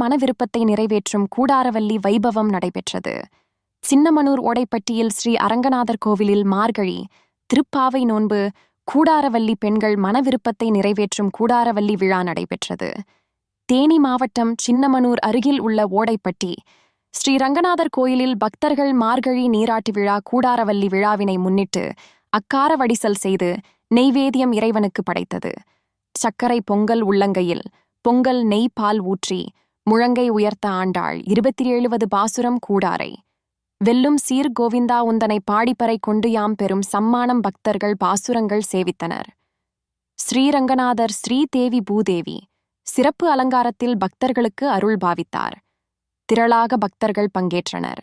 மன விருப்பத்தை நிறைவேற்றும் கூடாரவல்லி வைபவம் நடைபெற்றது. சின்னமனூர் ஓடைப்பட்டியில் ஸ்ரீ அரங்கநாதர் கோவிலில் மார்கழி திருப்பாவை நோன்பு கூடாரவல்லி பெண்கள் மன விருப்பத்தை நிறைவேற்றும் கூடாரவல்லி விழா நடைபெற்றது. தேனி மாவட்டம் சின்னமனூர் அருகில் உள்ள ஓடைப்பட்டி ஸ்ரீ ரங்கநாதர் கோயிலில் பக்தர்கள் மார்கழி நீராட்டு விழா கூடாரவல்லி விழாவினை முன்னிட்டு அக்கார வடிசல் செய்து நெய்வேத்தியம் இறைவனுக்கு படைத்தது. சர்க்கரை பொங்கல் உள்ளங்கையில் பொங்கல் நெய் பால் ஊற்றி முழங்கை உயர்த்த ஆண்டாள் 27வது பாசுரம் கூடாரை வெல்லும் சீர் கோவிந்தா உந்தனை பாடிப்பறை கொண்டு யாம் பெறும் சம்மானம் பக்தர்கள் பாசுரங்கள் சேவித்தனர். ஸ்ரீரங்கநாதர் ஸ்ரீதேவி பூதேவி சிறப்பு அலங்காரத்தில் பக்தர்களுக்கு அருள் பாவித்தார். திரளாக பக்தர்கள் பங்கேற்றனர்.